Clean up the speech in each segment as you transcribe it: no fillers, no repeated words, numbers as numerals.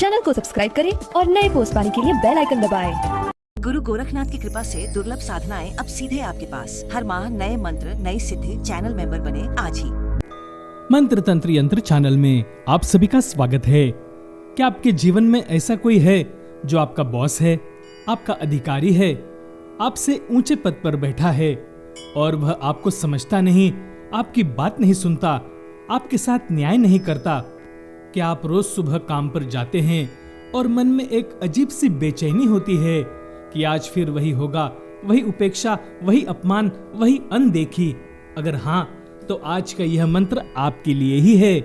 Channel को subscribe करें और नए पोस्ट पाने के लिए बेल आइकन दबाएं। गुरु गोरखनाथ की कृपा से दुर्लभ साधनाएं अब सीधे आपके पास। हर माह नए मंत्र, नई सिद्धि। चैनल मेंबर बने आज ही। मंत्र तंत्र यंत्र चैनल में आप सभी का स्वागत है। क्या आपके जीवन में ऐसा कोई है जो आपका बॉस है, आपका अधिकारी है, आपसे ऊंचे पद पर बैठा है और वह आपको समझता नहीं, आपकी बात नहीं सुनता, आपके साथ न्याय नहीं करता? क्या आप रोज सुबह काम पर जाते हैं और मन में एक अजीब सी बेचैनी होती है कि आज फिर वही होगा, वही उपेक्षा, वही अपमान, वही अनदेखी? अगर हाँ, तो आज का यह मंत्र आपके लिए ही है।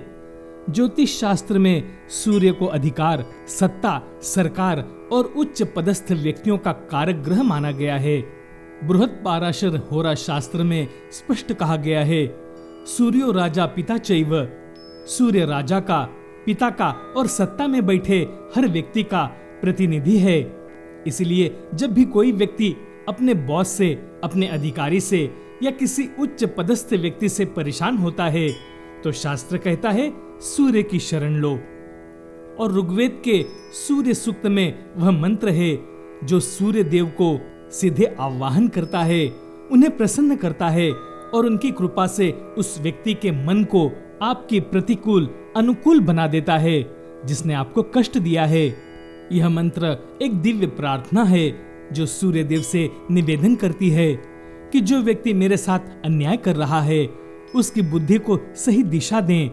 ज्योतिष शास्त्र में सूर्य को अधिकार, सत्ता, सरकार और उच्च पदस्थ व्यक्तियों का कारक ग्रह माना गया है। बृहत पाराशर होरा शास्त्र में स्पष्ट कहा गया है, सूर्यो राजा पिता चैव। सूर्य राजा का, पिता का और सत्ता में बैठे हर व्यक्ति का प्रतिनिधि है। इसलिए जब भी कोई व्यक्ति अपने बॉस से, अपने अधिकारी से या किसी उच्च पदस्थ व्यक्ति से परेशान होता है तो शास्त्र कहता है सूर्य की शरण लो। और ऋग्वेद के सूर्य सूक्त में वह मंत्र है जो सूर्य देव को सीधे आवाहन करता है, उन्हें प्रसन्न करता है और उनकी कृपा से उस व्यक्ति के मन को आपके प्रतिकूल अनुकूल बना देता है जिसने आपको कष्ट दिया है। यह मंत्र एक दिव्य प्रार्थना है जो सूर्य देव से निवेदन करती है कि जो व्यक्ति मेरे साथ अन्याय कर रहा है उसकी बुद्धि को सही दिशा दें,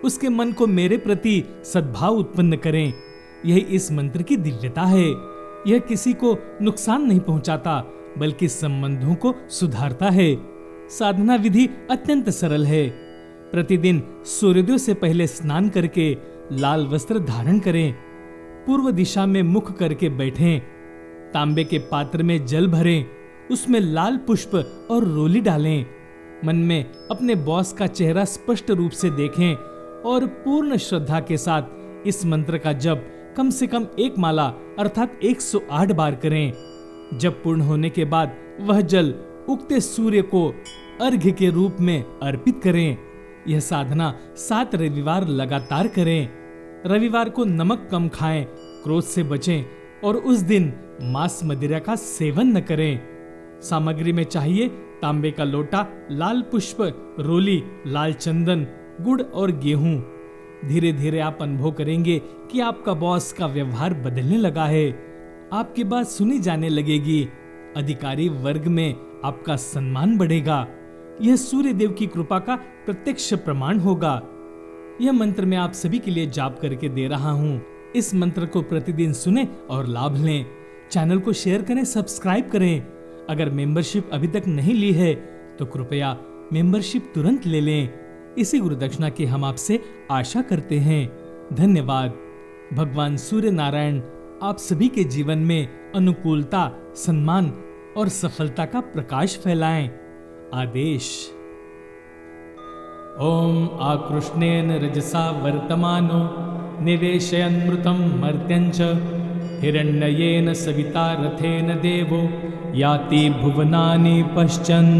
उसके मन को मेरे प्रति सद्भाव उत्पन्न करें। यही इस मंत्र की दिव्यता है। यह किसी को नुकसान नहीं पहुंचाता बल्कि संबंधों को सुधारता है। साधना विधि अत्यंत सरल है। प्रतिदिन सूर्योदय से पहले स्नान करके लाल वस्त्र धारण करें, पूर्व दिशा में मुख करके बैठें, तांबे के पात्र में जल भरें, उसमें लाल पुष्प और रोली डालें, मन में अपने बॉस का चेहरा स्पष्ट रूप से देखें और पूर्ण श्रद्धा के साथ इस मंत्र का जप कम से कम एक माला अर्थात 108 बार करें। जब पूर्ण होने के बाद वह जल उगते सूर्य को अर्घ्य के रूप में अर्पित करें। यह साधना 7 रविवार लगातार करें। रविवार को नमक कम खाएं, क्रोध से बचें और उस दिन मांस मदिरा का सेवन न करें। सामग्री में चाहिए तांबे का लोटा, लाल पुष्प, रोली, लाल चंदन, गुड़ और गेहूं। धीरे धीरे आप अनुभव करेंगे कि आपका बॉस का व्यवहार बदलने लगा है, आपकी बात सुनी जाने लगेगी, अधिकारी वर्ग में आपका सम्मान बढ़ेगा। यह सूर्य देव की कृपा का प्रत्यक्ष प्रमाण होगा। यह मंत्र मैं आप सभी के लिए जाप करके दे रहा हूँ। इस मंत्र को प्रतिदिन सुने और लाभ लें। चैनल को शेयर करें, सब्सक्राइब करें। अगर मेंबरशिप अभी तक नहीं ली है तो कृपया मेंबरशिप तुरंत ले लें। इसी गुरुदक्षिणा की हम आपसे आशा करते हैं। धन्यवाद। भगवान सूर्य नारायण आप सभी के जीवन में अनुकूलता, सम्मान और सफलता का प्रकाश फैलाएं। आदेश। ओम आकृष्णेन रजसा वर्तमानो निवेशयन्मृतं मर्त्यञ्च हिरण्ययेन सविता रथेन देवो याति भुवनानि पश्चन्।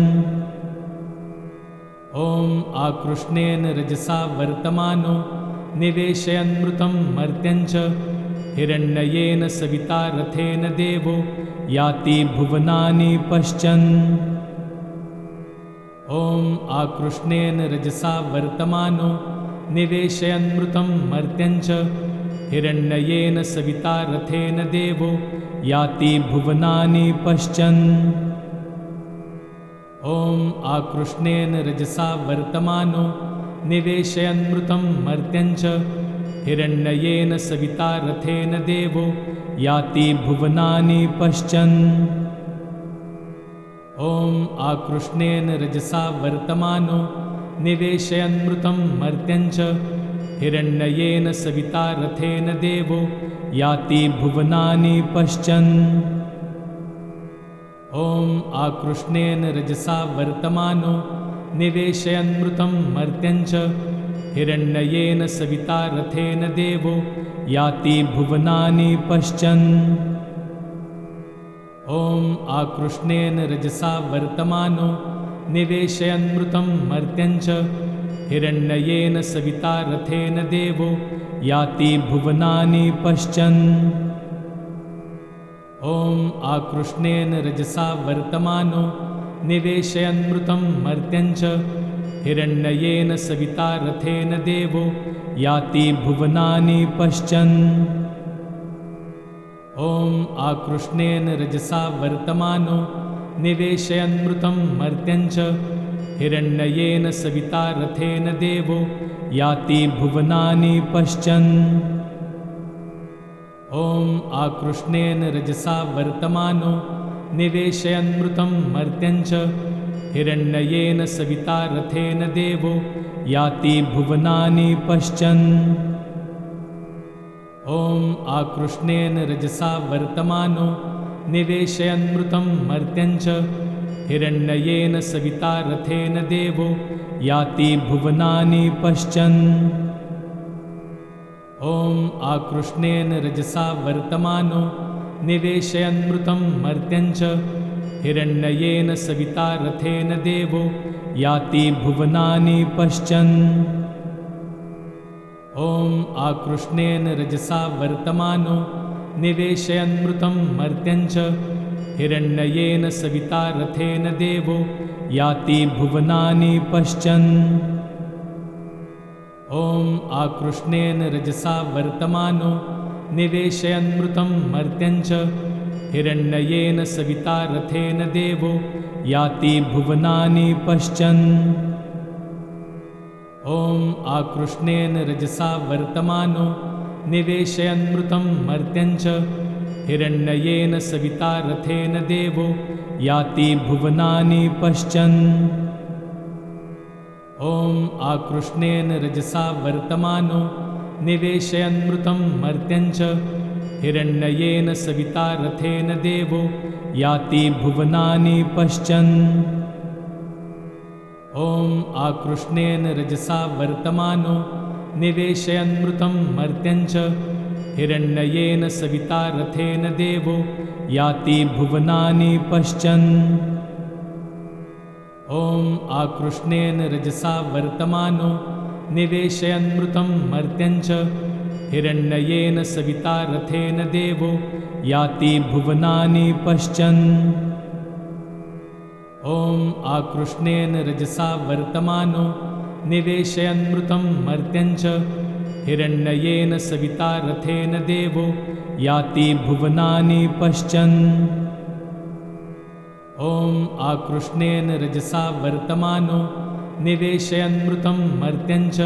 ओम आकृष्णेन रजसा वर्तमानो निवेशयन्मृतं मर्त्यञ्च हिरण्ययेन सविता रथेन देवो याति भुवनानि पश्चन्। ओम आकृष्णेन रजसा वर्तमानो निवेशयन्मृतं मर्त्यञ्च हिरण्ययेन सविता रथेन देवो याति भुवनानि पश्चन्। ओम आकृष्णेन रजसा वर्तमानो निवेशयन्मृतं मर्त्यञ्च हिरण्ययेन सविता रथेन देवो याति भुवनानि पश्चन्। ओम आकृष्णेन रजसा वर्तमानो निवेशयन्मृतं मर्त्यञ्च हिरण्ययेन सविता रथेन देवो याति भुवनानि पश्चन्। ओम आकृष्णेन रजसा वर्तमानो निवेशयन्मृतं मर्त्यञ्च हिरण्ययेन सविता रथेन देवो याति भुवनानि पश्चन्। ओम आकृष्णेन रजसा वर्तमानो निवेशयन्मृतं मर्त्यञ्च हिरण्ययेन सविता रथेन देवो याति भुवनानि पश्चन्। ॐ आकृष्णेन रजसा वर्तमानो निवेशयन्मृतं मर्त्यञ्च हिरण्ययेन सविता रथेन देवो याति भुवनानि पश्चन्। ॐ आकृष्णेन रजसा वर्तमानो निवेशयन्मृतं मर्त्यञ्च हिरण्ययेन सविता रथेन देवो याति भुवनानि पश्चन्। ॐ आकृष्णेन रजसा वर्तमानो निवेशयन्मृतं मर्त्यञ्च हिरण्ययेन सविता रथेन देवो याति भुवनानि पश्चन्। ॐ आकृष्णेन रजसा वर्तमानो निवेशयन्मृतं मर्त्यञ्च हिरण्ययेन सविता रथेन देवो याति भुवनानि पश्चन्। ॐ आकृष्णेन रजसा वर्तमानो निवेशयन्मृतं मर्त्यञ्च हिरण्ययेन सविता रथेन देवो याति भुवनानि पश्चन्। ॐ आकृष्णेन रजसा वर्तमानो निवेशयन्मृतं मर्त्यञ्च हिरण्ययेन सविता रथेन देवो याति भुवनानि पश्चन्। ॐ आकृष्णेन रजसा वर्तमानो निवेशयन्मृतं मर्त्यञ्च हिरण्ययेन सविता रथेन देवो याति भुवनानि पश्चन्। ॐ आकृष्णेन रजसा वर्तमानो निवेशयन्मृतं मर्त्यञ्च हिरण्ययेन सविता रथेन देवो याति भुवनानि पश्चन्। ॐ आकृष्णेन रजसा वर्तमानो निवेशयन्मृतं मर्त्यञ्च हिरण्ययेन सविता रथेन देवो याति भुवनानि पश्चन्। ॐ आकृष्णेन रजसा वर्तमानो निवेशयन्मृतं मर्त्यञ्च हिरण्ययेन सविता रथेन देवो याति भुवनानि पश्चन्। ॐ आकृष्णेन रजसा वर्तमानो निवेशयन्मृतं मर्त्यञ्च हिरण्ययेन सविता रथेन देवो याति भुवनानि पश्चन्। ॐ आकृष्णेन रजसा वर्तमानो निवेशयन्मृतं मर्त्यञ्च हिरण्ययेन सविता रथेन देवो याति भुवनानि पश्चन्। ॐ आकृष्णेन रजसा वर्तमानो निवेशयन्मृतं मर्त्यञ्च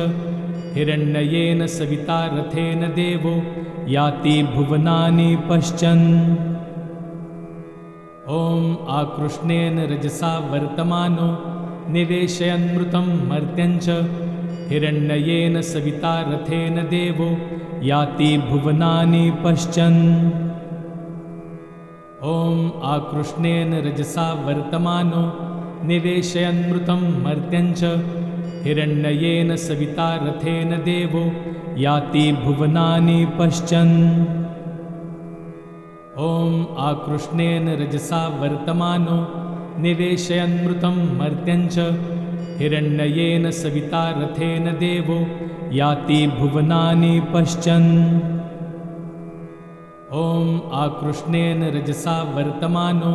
हिरण्ययेन सविता रथेन देवो याति भुवनानि पश्चन्। ॐ आकृष्णेन रजसा वर्तमानो निवेशयन्मृतं मर्त्यञ्च हिरण्ययेन सविता रथेन देवो याति भुवनानि पश्चन्। ॐ आकृष्णेन रजसा वर्तमानो निवेशयन्मृतं मर्त्यञ्च हिरण्ययेन सविता रथेन देवो याति भुवनानि पश्चन्। ॐ आकृष्णेन रजसा वर्तमानो निवेशयन्मृतं मर्त्यञ्च हिरण्ययेन सविता रथेन देवो याति भुवनानि पश्चन्। ॐ आकृष्णेन रजसा वर्तमानो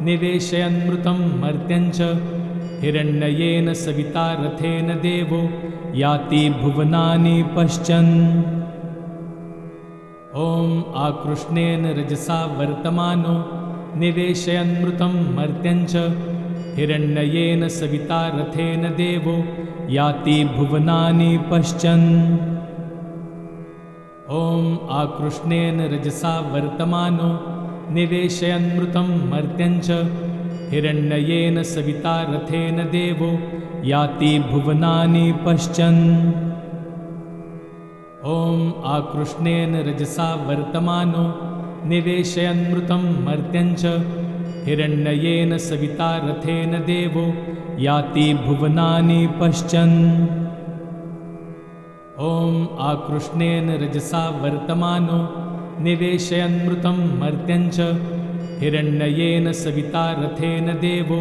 निवेशयन्मृतं मर्त्यञ्च हिरण्ययेन सविता रथेन देवो याति भुवनानि पश्चन्। ॐ आकृष्णेन रजसा वर्तमानो निवेशयन्मृतं मर्त्यञ्च हिरण्ययेन सविता रथेन देवो याति भुवनानि पश्चन्। ॐ आकृष्णेन रजसा वर्तमानो निवेशयन्मृतं मर्त्यञ्च हिरण्ययेन सविता रथेन देवो याति भुवनानि पश्चन्। ॐ आकृष्णेन रजसा वर्तमानो निवेशयन्मृतं मर्त्यञ्च हिरण्ययेन सविता रथेन देवो याति भुवनानि पश्चन्। ॐ आकृष्णेन रजसा वर्तमानो निवेशयन्मृतं मर्त्यञ्च हिरण्ययेन सविता रथेन देवो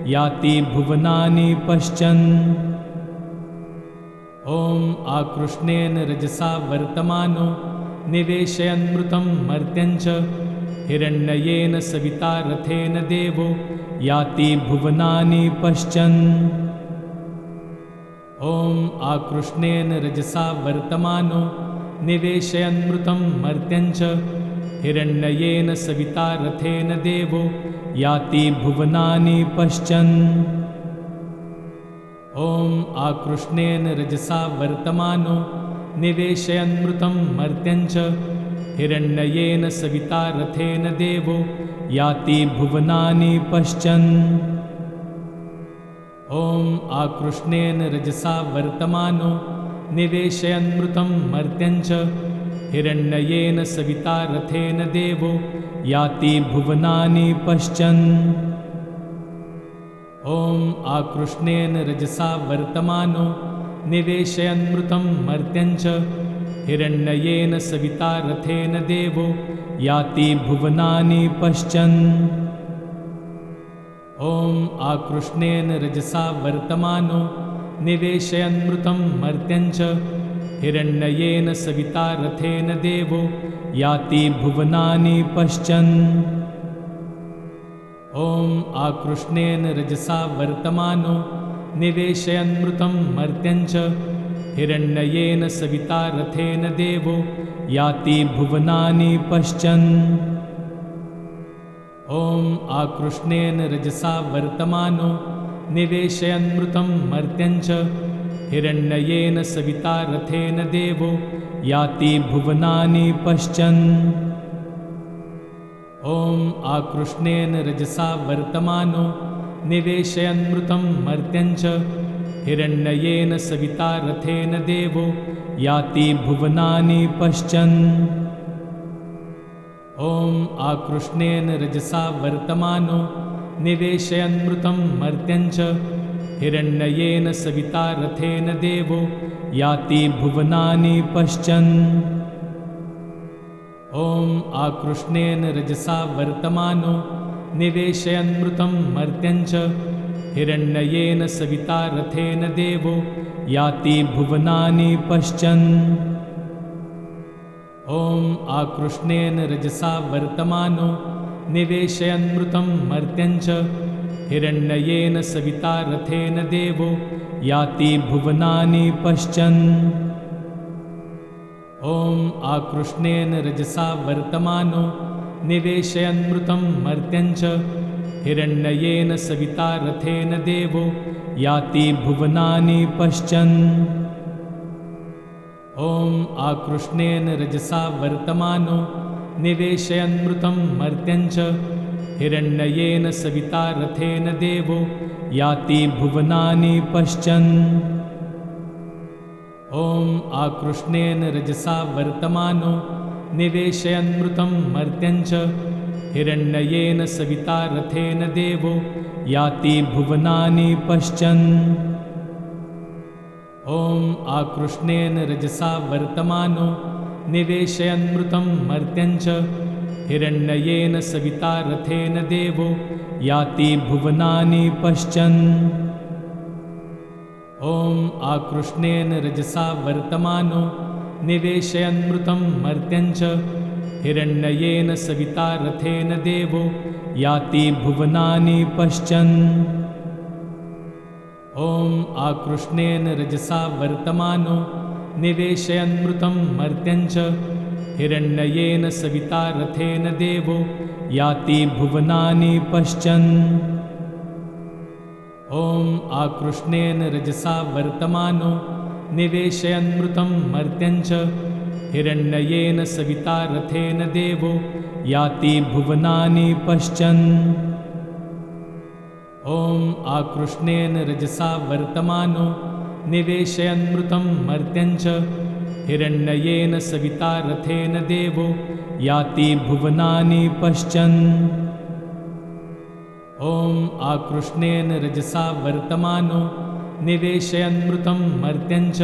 याति भुवनानि पश्चन्। ॐ आकृष्णेन रजसा वर्तमानो निवेशयन्मृतं मर्त्यञ्च हिरण्ययेन सविता रथेन देवो याति भुवनानि पश्चन्। ॐ आकृष्णेन रजसा वर्तमानो निवेशयन्मृतं मर्त्यञ्च हिरण्ययेन सविता रथेन देवो याति भुवनानि पश्चन्। ॐ आकृष्णेन रजसा वर्तमानो निवेशयन्मृतं मर्त्यञ्च हिरण्ययेन सविता रथेन देवो याति भुवनानि पश्चन्। ॐ आकृष्णेन रजसा वर्तमानो निवेशयन्मृतं मर्त्यञ्च हिरण्ययेन सविता रथेन देवो याति भुवनानि पश्चन्। ॐ आकृष्णेन रजसा वर्तमानो निवेशयन्मृतं मर्त्यञ्च हिरण्ययेन सविता रथेन देवो याति भुवनानि पश्चन्। ॐ आकृष्णेन रजसा वर्तमानो निवेशयन्मृतं मर्त्यञ्च हिरण्ययेन सविता रथेन देवो याति भुवनानि पश्चन्। ॐ आकृष्णेन रजसा वर्तमानो निवेशयन्मृतं मर्त्यञ्च हिरण्ययेन सविता रथेन देवो याति भुवनानि पश्चन्। ॐ आकृष्णेन रजसा वर्तमानो निवेशयन्मृतं मर्त्यञ्च हिरण्ययेन सविता रथेन देवो याति भुवनानि पश्चन्। ॐ आकृष्णेन रजसा वर्तमानो निवेशयन्मृतं मर्त्यञ्च हिरण्ययेन सविता रथेन देवो याति भुवनानि पश्चन्। ॐ आकृष्णेन रजसा वर्तमानो निवेशयन्मृतं मर्त्यञ्च हिरण्ययेन सविता रथेन देवो याति भुवनानि पश्चन्। ॐ आकृष्णेन रजसा वर्तमानो निवेशयन्मृतं मर्त्यञ्च हिरण्ययेन सविता रथेन देवो याति भुवनानि पश्चन्। ॐ आकृष्णेन रजसा वर्तमानो निवेशयन्मृतं मर्त्यञ्च हिरण्ययेन सविता रथेन देवो याति भुवनानि पश्चन्। ॐ आकृष्णेन रजसा वर्तमानो निवेशयन्मृतं मर्त्यञ्च हिरण्ययेन सविता रथेन देवो याति भुवनानि पश्चन्। ॐ आकृष्णेन रजसा वर्तमानो निवेशयन्मृतं मर्त्यञ्च हिरण्ययेन सविता रथेन देवो याति भुवनानि पश्चन्। ॐ आकृष्णेन रजसा वर्तमानो निवेशयन्मृतं मर्त्यञ्च हिरण्ययेन सविता रथेन देवो याति भुवनानि पश्चन्। ॐ आकृष्णेन रजसा वर्तमानो निवेशयन्मृतं मर्त्यञ्च हिरण्ययेन सविता रथेन देवो याति भुवनानि पश्चन्। ॐ आकृष्णेन रजसा वर्तमानो निवेशयन्मृतं मर्त्यञ्च हिरण्ययेन सविता रथेन देवो याति भुवनानि पश्चन्। ॐ आकृष्णेन रजसा वर्तमानो निवेशयन्मृतं मर्त्यञ्च हिरण्ययेन सविता रथेन देवो याति भुवनानि पश्चन्। ॐ आकृष्णेन रजसा वर्तमानो निवेशयन्मृतं मर्त्यञ्च हिरण्ययेन सविता रथेन देवो याति भुवनानि पश्चन्। ॐ आकृष्णेन रजसा वर्तमानो निवेशयन्मृतं मर्त्यञ्च हिरण्ययेन सविता रथेन देवो याति भुवनानि पश्चन्। ॐ आकृष्णेन रजसा वर्तमानो निवेशयन्मृतं मर्त्यञ्च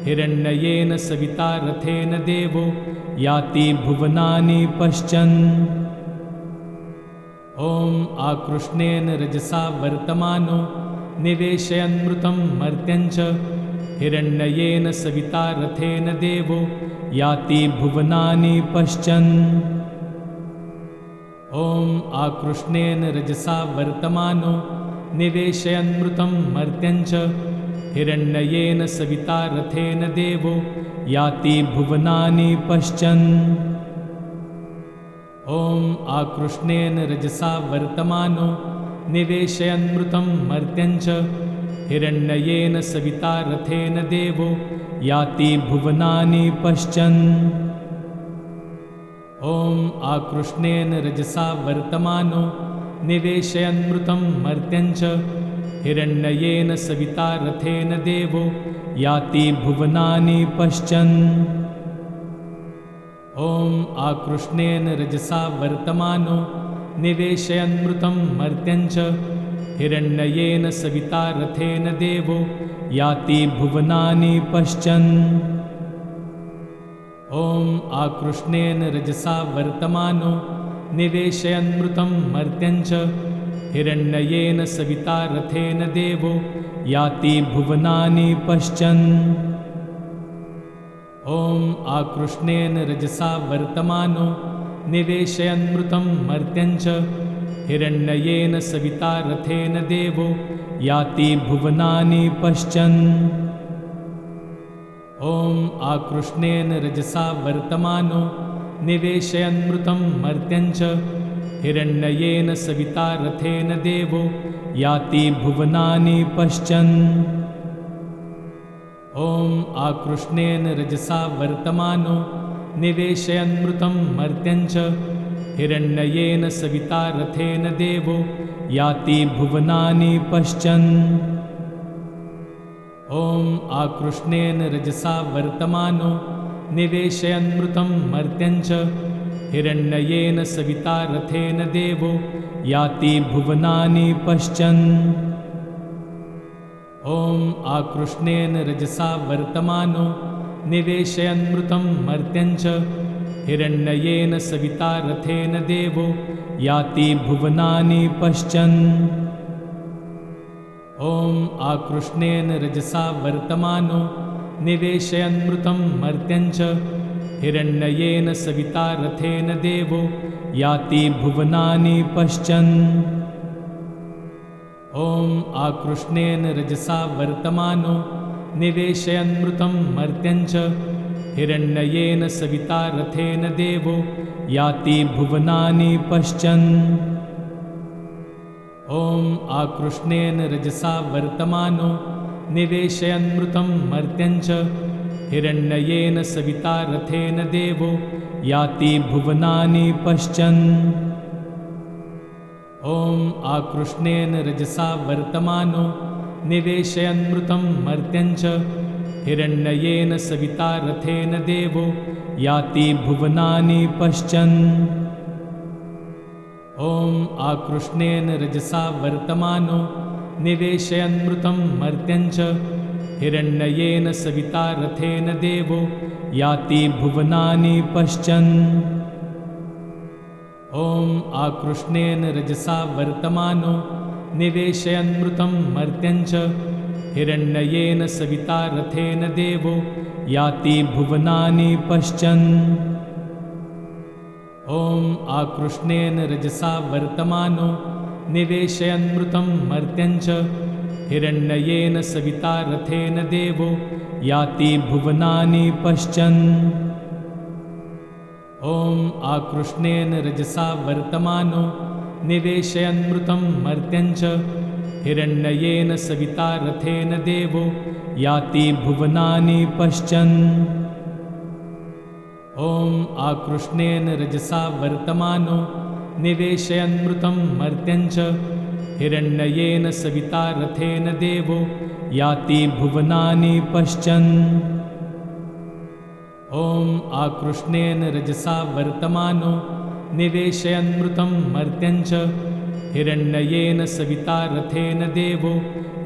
हिरण्ययेन सविता रथेन देवो याति भुवनानि पश्चन्। ॐ आकृष्णेन रजसा वर्तमानो निवेशयन्मृतं मर्त्यञ्च हिरण्ययेन सविता रथेन देवो याति भुवनानि पश्चन्। ॐ आकृष्णेन रजसा वर्तमानो निवेशयन्मृतं मर्त्यञ्च हिरण्ययेन सविता रथेन देवो याति भुवनानि पश्चन्। ॐ आकृष्णेन रजसा वर्तमानो निवेशयन्मृतं मर्त्यञ्च हिरण्ययेन सविता रथेन देवो याति भुवनानि पश्चन्। ॐ आकृष्णेन रजसा वर्तमानो निवेशयन्मृतं मर्त्यञ्च हिरण्ययेन सविता रथेन देवो याति भुवनानि पश्चन्। ॐ आकृष्णेन रजसा वर्तमानो निवेशयन्मृतं मर्त्यञ्च हिरण्ययेन सविता रथेन देवो याति भुवनानि पश्चन्। ॐ आकृष्णेन रजसा वर्तमानो निवेशयन्मृतं मर्त्यञ्च हिरण्ययेन सविता रथेन देवो याति भुवनानि पश्चन्। ॐ आकृष्णेन रजसा वर्तमानो निवेशयन्मृतं मर्त्यञ्च हिरण्ययेन सविता रथेन देवो याति भुवनानि पश्चन्। ॐ आकृष्णेन रजसा वर्तमानो निवेशयन्मृतं मर्त्यञ्च हिरण्ययेन सविता रथेन देवो याति भुवनानि पश्चन्। ॐ आकृष्णेन रजसा वर्तमानो निवेशयन्मृतं मर्त्यञ्च हिरण्ययेन सविता रथेन देवो याति भुवनानि पश्चन्। ॐ आकृष्णेन रजसा वर्तमानो निवेशयन्मृतं मर्त्यञ्च हिरण्ययेन सविता रथेन देवो याति भुवनानि पश्चन्। ॐ आकृष्णेन रजसा वर्तमानो निवेशयन्मृतं मर्त्यञ्च हिरण्ययेन सविता रथेन देवो याति भुवनानि पश्चन्। ॐ आकृष्णेन रजसा वर्तमानो निवेशयन्मृतं मर्त्यञ्च हिरण्ययेन सविता रथेन देवो याति भुवनानि पश्चन्। ॐ आकृष्णेन रजसा वर्तमानो निवेशयन्मृतं मर्त्यञ्च हिरण्ययेन सविता रथेन देवो याति भुवनानि पश्चन्। ॐ आकृष्णेन रजसा वर्तमानो निवेशयन्मृतं मर्त्यञ्च हिरण्ययेन सविता रथेन देवो याति भुवनानि पश्चन्। ॐ आकृष्णेन रजसा वर्तमानो निवेशयन्मृतं मर्त्यञ्च हिरण्ययेन सविता रथेन देवो याति भुवनानि पश्चन्। ॐ आकृष्णेन रजसा वर्तमानो निवेशयन्मृतं मर्त्यञ्च हिरण्ययेन सविता रथेन देवो याति भुवनानि पश्चन्। ॐ आकृष्णेन रजसा वर्तमानो निवेशयन्मृतं मर्त्यञ्च हिरण्ययेन सविता रथेन देवो याति भुवनानि पश्चन्। ॐ आकृष्णेन रजसा वर्तमानो निवेशयन्मृतं मर्त्यञ्च हिरण्ययेन सविता रथेन देवो याति भुवनानि पश्चन्। ॐ आकृष्णेन रजसा वर्तमानो निवेशयन्मृतं मर्त्यञ्च हिरण्ययेन सविता रथेन देवो याति भुवनानि पश्चन्। ॐ आकृष्णेन रजसा वर्तमानो निवेशयन्मृतं मर्त्यञ्च हिरण्ययेन सविता रथेन देवो याति भुवनानि पश्चन्। ॐ आकृष्णेन रजसा वर्तमानो निवेशयन्मृतं मर्त्यञ्च हिरण्ययेन सविता रथेन देवो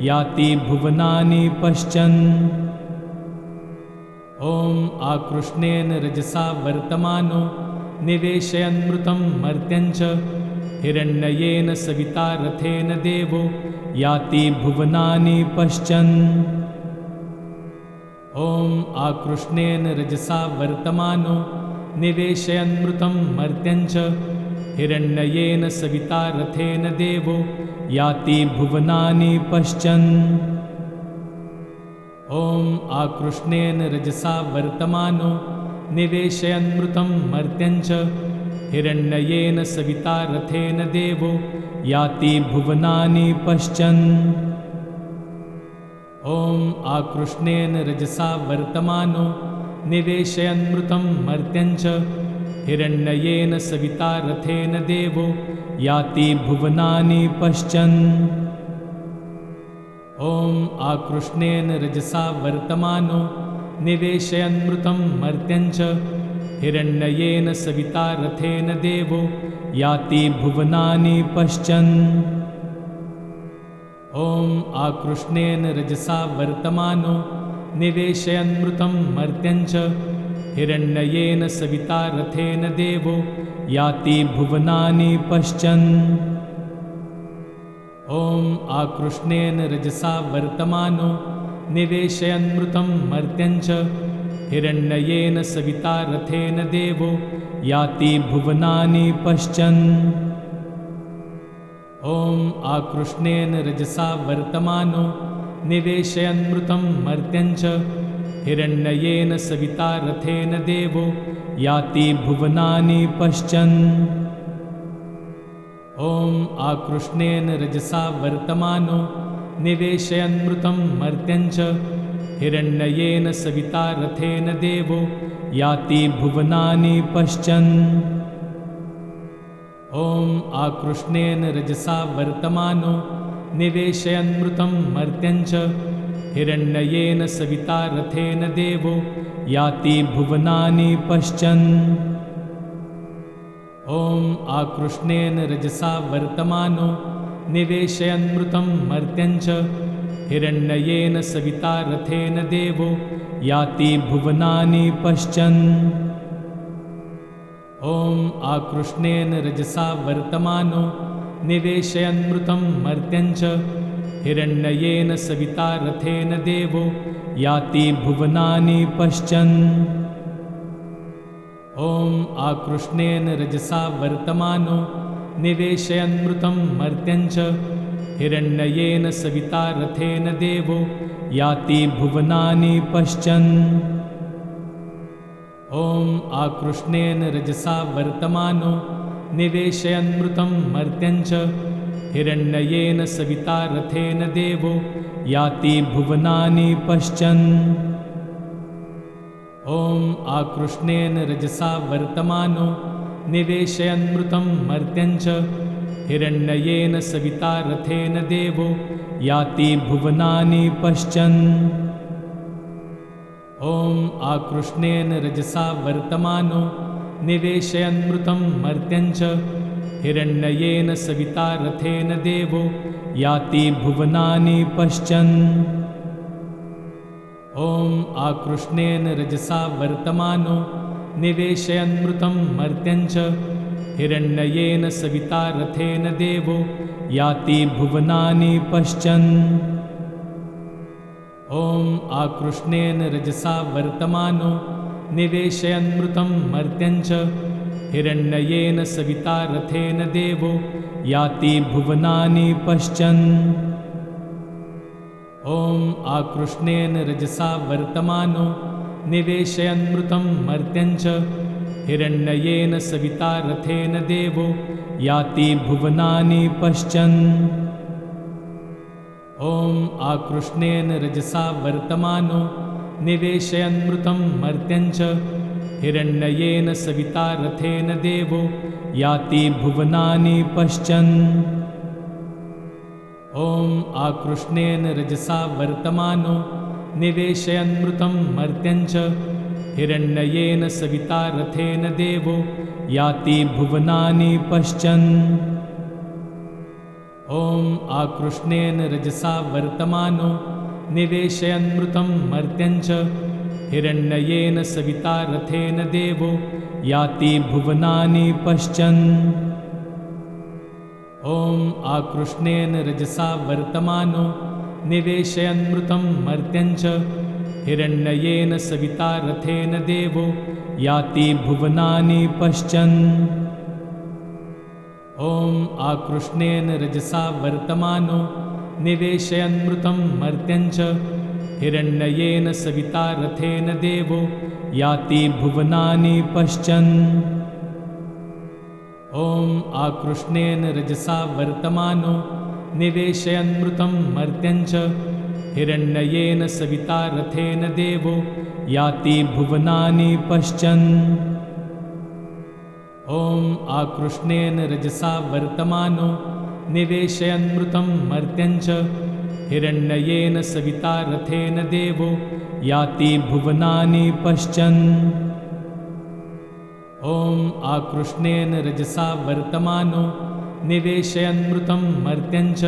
याति भुवनानि पश्चन्। ॐ आकृष्णेन रजसा वर्तमानो निवेशयन्मृतं मर्त्यञ्च हिरण्ययेन सविता रथेन देवो याति भुवनानि पश्चन्। ॐ आकृष्णेन रजसा वर्तमानो निवेशयन्मृतं मर्त्यञ्च हिरण्ययेन सविता रथेन देवो याति भुवनानि पश्चन्। ॐ आकृष्णेन रजसा वर्तमानो निवेशयन्मृतं मर्त्यञ्च हिरण्ययेन सविता रथेन देवो याति भुवनानि पश्चन्। ॐ आकृष्णेन रजसा वर्तमानो निवेशयन्मृतं मर्त्यञ्च हिरण्ययेन सविता रथेन देवो याति भुवनानि पश्चन्। ॐ आकृष्णेन रजसा वर्तमानो निवेशयन्मृतं मर्त्यञ्च हिरण्ययेन सविता रथेन देवो याति भुवनानि पश्चन्। ॐ आकृष्णेन रजसा वर्तमानो निवेशयन्मृतं मर्त्यञ्च हिरण्ययेन सविता रथेन देवो याति भुवनानि पश्चन्। ॐ आकृष्णेन रजसा वर्तमानो निवेशयन्मृतं मर्त्यञ्च हिरण्ययेन सविता रथेन देवो याति भुवनानि पश्चन्। ॐ आकृष्णेन रजसा वर्तमानो निवेशयन्मृतं मर्त्यञ्च हिरण्ययेन सविता रथेन देवो याति भुवनानि पश्चन्। ॐ आकृष्णेन रजसा वर्तमानो निवेशयन्मृतं मर्त्यञ्च हिरण्ययेन सविता रथेन देवो याति भुवनानि पश्चन्। ॐ आकृष्णेन रजसा वर्तमानो निवेशयन्मृतं मर्त्यञ्च हिरण्ययेन सविता रथेन देवो याति भुवनानि पश्चन्। ॐ आकृष्णेन रजसा वर्तमानो निवेशयन्मृतं मर्त्यञ्च हिरण्ययेन सविता रथेन देवो याति भुवनानि पश्चन्। ॐ आकृष्णेन रजसा वर्तमानो निवेशयन्मृतं मर्त्यञ्च हिरण्ययेन सविता रथेन देवो याति भुवनानि पश्चन्। ॐ आकृष्णेन रजसा वर्तमानो निवेशयन्मृतं मर्त्यञ्च हिरण्ययेन सविता रथेन देवो याति भुवनानि पश्चन्। ॐ आकृष्णेन रजसा वर्तमानो निवेशयन्मृतं मर्त्यञ्च हिरण्ययेन सविता रथेन देवो याति भुवनानि पश्चन्। ॐ आकृष्णेन रजसा वर्तमानो निवेशयन्मृतं मर्त्यञ्च हिरण्ययेन सविता रथेन देवो याति भुवनानि पश्चन्। ॐ आकृष्णेन रजसा वर्तमानो निवेशयन्मृतं मर्त्यञ्च हिरण्ययेन सविता रथेन देवो याति भुवनानि पश्चन्। ॐ आकृष्णेन रजसा वर्तमानो निवेशयन्मृतं मर्त्यञ्च हिरण्ययेन सविता रथेन देवो याति भुवनानि पश्चन्। ॐ आकृष्णेन रजसा वर्तमानो निवेशयन्मृतं मर्त्यञ्च हिरण्ययेन सविता रथेन देवो याति भुवनानि पश्चन्। ॐ आकृष्णेन रजसा वर्तमानो निवेशयन्मृतं मर्त्यञ्च हिरण्ययेन सविता रथेन देवो याति भुवनानि पश्चन्। ॐ आकृष्णेन रजसा वर्तमानो निवेशयन्मृतं मर्त्यञ्च हिरण्ययेन सविता रथेन देवो याति भुवनानि पश्चन्। ॐ आकृष्णेन रजसा वर्तमानो निवेशयन्मृतं मर्त्यञ्च हिरण्ययेन सविता रथेन देवो याति भुवनानि पश्चन्। ॐ आकृष्णेन रजसा वर्तमानो निवेशयन्मृतं मर्त्यञ्च हिरण्ययेन सविता रथेन देवो याति भुवनानि पश्चन्। ॐ आकृष्णेन रजसा वर्तमानो निवेशयन्मृतं मर्त्यञ्च हिरण्ययेन सविता रथेन देवो याति भुवनानि पश्चन्। ॐ आकृष्णेन रजसा वर्तमानो निवेशयन्मृतं मर्त्यञ्च हिरण्ययेन सविता रथेन देवो याति भुवनानि पश्चन्। ॐ आकृष्णेन रजसा वर्तमानो निवेशयन्मृतं मर्त्यञ्च हिरण्ययेन सविता रथेन देवो याति भुवनानि पश्चन्। ॐ आकृष्णेन रजसा वर्तमानो निवेशयन्मृतं मर्त्यञ्च हिरण्ययेन सविता रथेन देवो याति भुवनानि पश्चन्। ॐ आकृष्णेन रजसा वर्तमानो निवेशयन्मृतं मर्त्यञ्च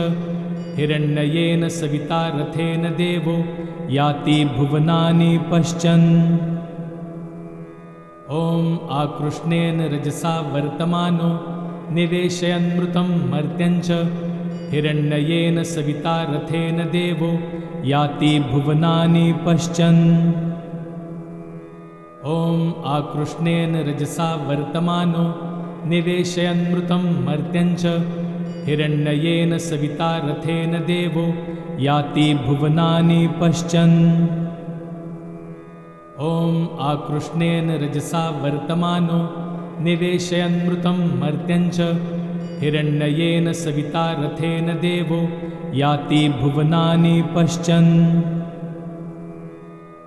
हिरण्ययेन सविता रथेन देवो याति भुवनानि पश्चन्। ॐ आकृष्णेन रजसा वर्तमानो निवेशयन्मृतं मर्त्यञ्च हिरण्ययेन सविता रथेन देवो याति भुवनानि पश्चन्। ॐ आकृष्णेन रजसा वर्तमानो निवेशयन्मृतं मर्त्यञ्च हिरण्ययेन सविता रथेन देवो याति भुवनानि पश्चन्। ॐ आकृष्णेन रजसा वर्तमानो निवेशयन्मृतं मर्त्यञ्च हिरण्ययेन सविता रथेन देवो याति भुवनानि पश्चन्।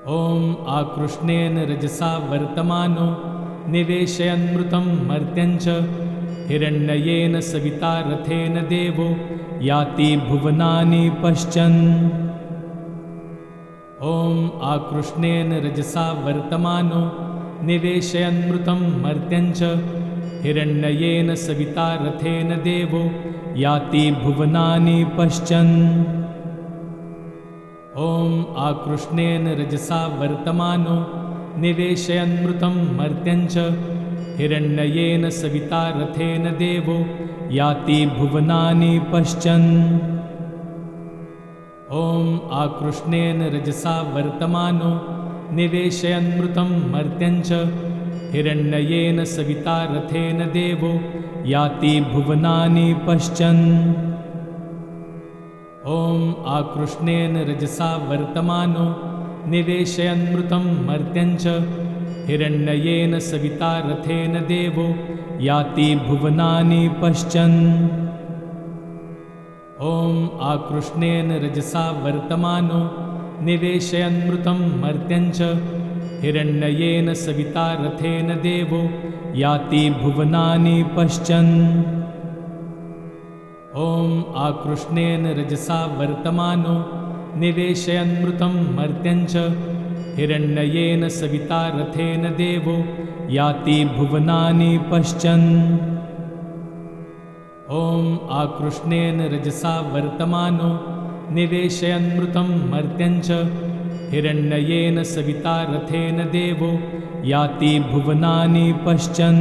ॐ आकृष्णेन रजसा वर्तमानो निवेशयन्मृतं मर्त्यञ्च हिरण्ययेन सविता रथेन देवो याति भुवनानि पश्चन्। ॐ आकृष्णेन रजसा वर्तमानो निवेशयन्मृतं मर्त्यञ्च हिरण्ययेन सविता रथेन देवो याति भुवनानि पश्चन्। ॐ आकृष्णेन रजसा वर्तमानो निवेशयन्मृतं मर्त्यञ्च हिरण्ययेन सविता रथेन देवो याति भुवनानि पश्चन्। ॐ आकृष्णेन रजसा वर्तमानो निवेशयन्मृतं मर्त्यञ्च हिरण्ययेन सविता रथेन देवो याति भुवनानि पश्चन्। ॐ आकृष्णेन रजसा वर्तमानो निवेशयन्मृतं मर्त्यञ्च हिरण्ययेन सविता रथेन देवो याति भुवनानि पश्चन्। ॐ आकृष्णेन रजसा वर्तमानो निवेशयन्मृतं मर्त्यञ्च हिरण्ययेन सविता रथेन देवो याति भुवनानि पश्चन्। ॐ आकृष्णेन रजसा वर्तमानो निवेशयन्मृतं मर्त्यञ्च हिरण्ययेन सविता रथेन देवो याति भुवनानि पश्चन्। ॐ आकृष्णेन रजसा वर्तमानो निवेशयन्मृतं मर्त्यञ्च हिरण्ययेन सविता रथेन देवो याति भुवनानि पश्चन्।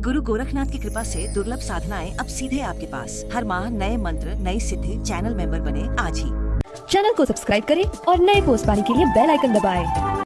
गुरु गोरखनाथ की कृपा से दुर्लभ साधनाएं अब सीधे आपके पास। हर माह नए मंत्र, नई सिद्धि, चैनल मेंबर बने आज ही। चैनल को सब्सक्राइब करें और नए पोस्ट पाने के लिए बेल आइकन दबाएं।